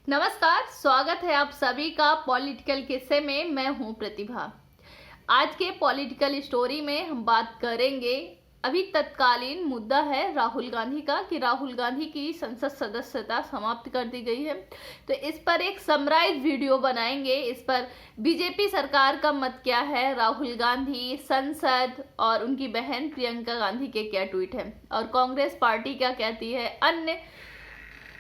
नमस्कार, स्वागत है आप सभी का पॉलिटिकल किस्से में। मैं हूं प्रतिभा। आज के पॉलिटिकल स्टोरी में हम बात करेंगे, अभी तत्कालीन मुद्दा है राहुल गांधी का कि राहुल गांधी की संसद सदस्यता समाप्त कर दी गई है। तो इस पर एक समराइज वीडियो बनाएंगे। इस पर बीजेपी सरकार का मत क्या है, राहुल गांधी, संसद और उनकी बहन प्रियंका गांधी के क्या ट्वीट है और कांग्रेस पार्टी क्या कहती है, अन्य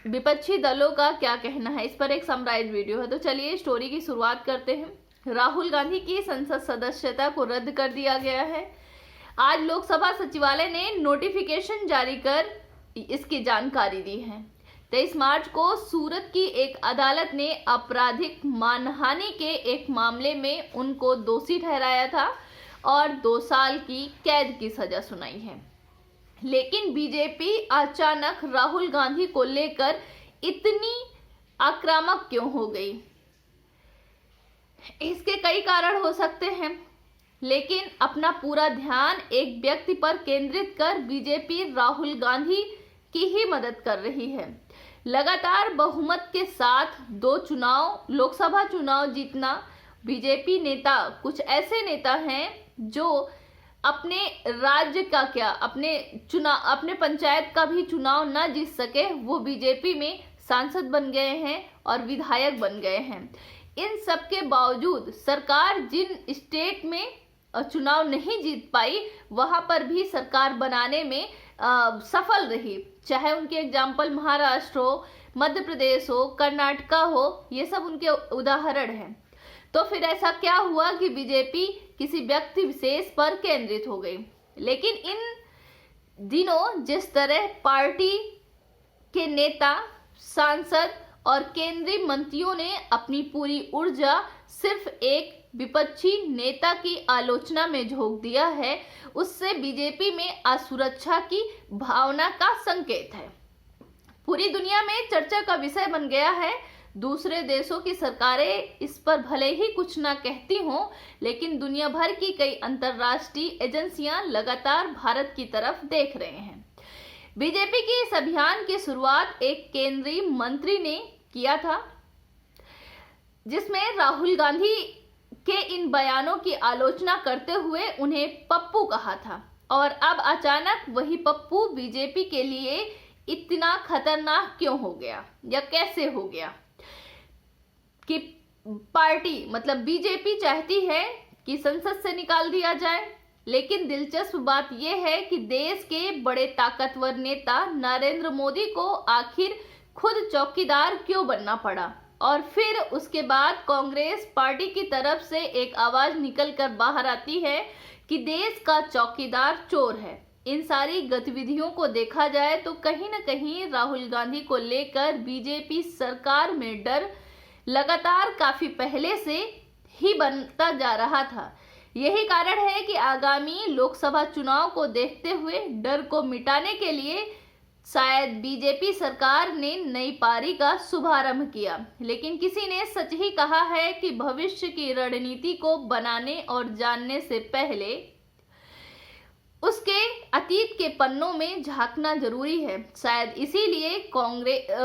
विपक्षी दलों का क्या कहना है। इस पर एक समराइज वीडियो है। तो चलिए स्टोरी की शुरुआत करते हैं। राहुल गांधी की संसद सदस्यता को रद्द कर दिया गया है। आज लोकसभा सचिवालय ने नोटिफिकेशन जारी कर इसकी जानकारी दी है। 23 मार्च को सूरत की एक अदालत ने आपराधिक मानहानि के एक मामले में उनको दोषी ठहराया था और 2 साल की कैद की सजा सुनाई है। लेकिन बीजेपी अचानक राहुल गांधी को लेकर इतनी आक्रामक क्यों हो गई? इसके कई कारण हो सकते हैं, लेकिन अपना पूरा ध्यान एक व्यक्ति पर केंद्रित कर बीजेपी राहुल गांधी की ही मदद कर रही है। लगातार बहुमत के साथ 2 लोकसभा चुनाव जीतना बीजेपी नेता, कुछ ऐसे नेता हैं जो अपने राज्य का क्या, अपने पंचायत का भी चुनाव ना जीत सके, वो बीजेपी में सांसद बन गए हैं और विधायक बन गए हैं। इन सब के बावजूद सरकार जिन स्टेट में चुनाव नहीं जीत पाई, वहां पर भी सरकार बनाने में सफल रही। चाहे उनके एग्जाम्पल महाराष्ट्र हो, मध्य प्रदेश हो, कर्नाटका हो, ये सब उनके उदाहरण हैं। तो फिर ऐसा क्या हुआ कि बीजेपी किसी व्यक्ति विशेष पर केंद्रित हो गई। लेकिन इन दिनों जिस तरह पार्टी के नेता, सांसद और केंद्रीय मंत्रियों ने अपनी पूरी ऊर्जा सिर्फ एक विपक्षी नेता की आलोचना में झोंक दिया है, उससे बीजेपी में असुरक्षा की भावना का संकेत है। पूरी दुनिया में चर्चा का विषय बन गया है। दूसरे देशों की सरकारें इस पर भले ही कुछ ना कहती हों, लेकिन दुनिया भर की कई अंतर्राष्ट्रीय एजेंसियां लगातार भारत की तरफ देख रहे हैं। बीजेपी की इस अभियान की शुरुआत एक केंद्रीय मंत्री ने किया था, जिसमें राहुल गांधी के इन बयानों की आलोचना करते हुए उन्हें पप्पू कहा था। और अब अचानक वही पप्पू बीजेपी के लिए इतना खतरनाक क्यों हो गया या कैसे हो गया कि पार्टी, मतलब बीजेपी चाहती है कि संसद से निकाल दिया जाए। लेकिन दिलचस्प बात यह है कि देश के बड़े ताकतवर नेता नरेंद्र मोदी को आखिर खुद चौकीदार क्यों बनना पड़ा। और फिर उसके बाद कांग्रेस पार्टी की तरफ से एक आवाज निकल कर बाहर आती है कि देश का चौकीदार चोर है। इन सारी गतिविधियों को देखा जाए तो कहीं ना कहीं राहुल गांधी को लेकर बीजेपी सरकार में डर लगातार काफी पहले से ही बनता जा रहा था। यही कारण है कि आगामी लोकसभा चुनाव को देखते हुए डर को मिटाने के लिए शायद बीजेपी सरकार ने नई पारी का शुभारंभ किया। लेकिन किसी ने सच ही कहा है कि भविष्य की रणनीति को बनाने और जानने से पहले उसके अतीत के पन्नों में झांकना जरूरी है। शायद इसीलिए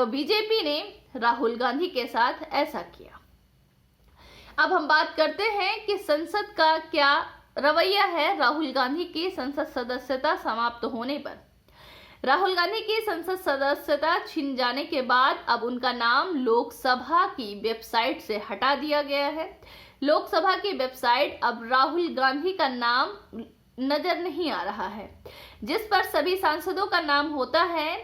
बीजेपी ने राहुल गांधी के साथ ऐसा किया। अब हम बात करते हैं कि संसद का क्या रवैया है राहुल गांधी की संसद सदस्यता समाप्त होने पर। राहुल गांधी की संसद सदस्यता छिन जाने के बाद अब उनका नाम लोकसभा की वेबसाइट से हटा दिया गया है। लोकसभा की वेबसाइट अब राहुल गांधी का नाम नजर नहीं आ रहा है, जिस पर सभी सांसदों का नाम होता है।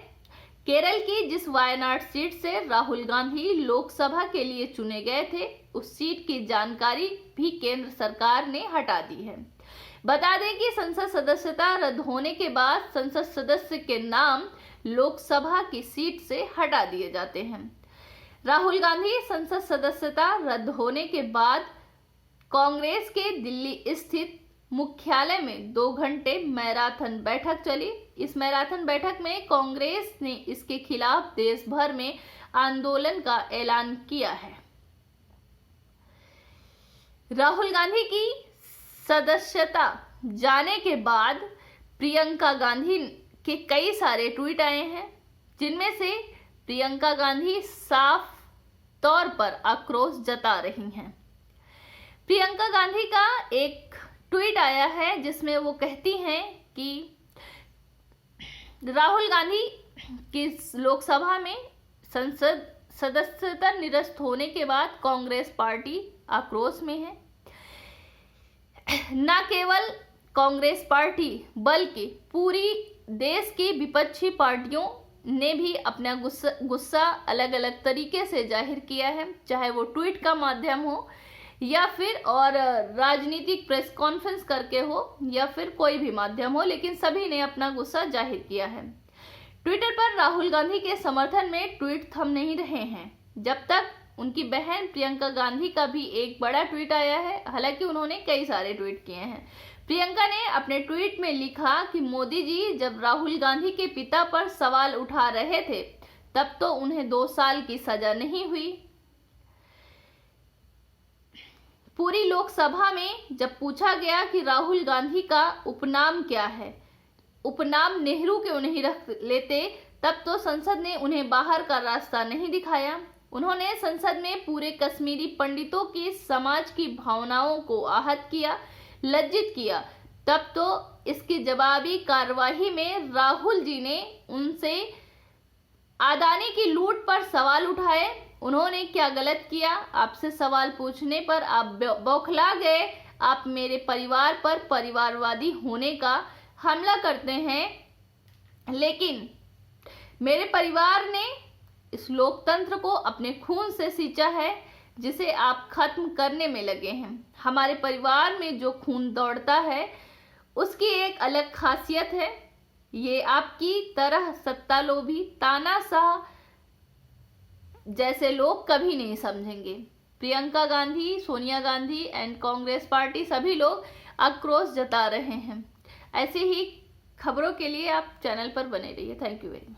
केरल की जिस वायनाड सीट से राहुल गांधी लोकसभा के लिए चुने गए थे, उस सीट की जानकारी भी केंद्र सरकार ने हटा दी है। बता दें कि संसद सदस्यता रद्द होने के बाद संसद सदस्य के नाम लोकसभा की सीट से हटा दिए जाते हैं। राहुल गांधी संसद सदस्यता रद्द होने के बाद कांग्रेस के दिल्ली स्थित मुख्यालय में 2 घंटे मैराथन बैठक चली। इस मैराथन बैठक में कांग्रेस ने इसके खिलाफ देश भर में आंदोलन का ऐलान किया है। राहुल गांधी की सदस्यता जाने के बाद प्रियंका गांधी के कई सारे ट्वीट आए हैं, जिनमें से प्रियंका गांधी साफ तौर पर आक्रोश जता रही हैं। प्रियंका गांधी का एक ट्वीट आया है जिसमें वो कहती हैं कि राहुल गांधी की लोकसभा में संसद सदस्यता निरस्त होने के बाद कांग्रेस पार्टी आक्रोश में है। न केवल कांग्रेस पार्टी बल्कि पूरी देश की विपक्षी पार्टियों ने भी अपना गुस्सा अलग अलग तरीके से जाहिर किया है, चाहे वो ट्वीट का माध्यम हो या फिर और राजनीतिक प्रेस कॉन्फ्रेंस करके हो या फिर कोई भी माध्यम हो, लेकिन सभी ने अपना गुस्सा जाहिर किया है। ट्विटर पर राहुल गांधी के समर्थन में ट्वीट थम नहीं रहे हैं जब तक उनकी बहन प्रियंका गांधी का भी एक बड़ा ट्वीट आया है। हालांकि उन्होंने कई सारे ट्वीट किए हैं। प्रियंका ने अपने ट्वीट में लिखा कि मोदी जी जब राहुल गांधी के पिता पर सवाल उठा रहे थे तब तो उन्हें 2 साल की सजा नहीं हुई। पूरी लोकसभा में जब पूछा गया कि राहुल गांधी का उपनाम क्या है, उपनाम नेहरू क्यों नहीं रख लेते, तब तो संसद ने उन्हें बाहर का रास्ता नहीं दिखाया। उन्होंने संसद में पूरे कश्मीरी पंडितों की समाज की भावनाओं को आहत किया, लज्जित किया। तब तो इसकी जवाबी कार्यवाही में राहुल जी ने उनसे अदानी की लूट पर सवाल उठाए। उन्होंने क्या गलत किया? आपसे सवाल पूछने पर आप बौखला गए। आप मेरे परिवार पर परिवारवादी होने का हमला करते हैं, लेकिन मेरे परिवार ने इस लोकतंत्र को अपने खून से सींचा है जिसे आप खत्म करने में लगे हैं। हमारे परिवार में जो खून दौड़ता है उसकी एक अलग खासियत है। ये आपकी तरह सत्तालोभी तानाशाह जैसे लोग कभी नहीं समझेंगे। प्रियंका गांधी, सोनिया गांधी एंड कांग्रेस पार्टी सभी लोग आक्रोश जता रहे हैं। ऐसे ही खबरों के लिए आप चैनल पर बने रहिए। Thank you very much.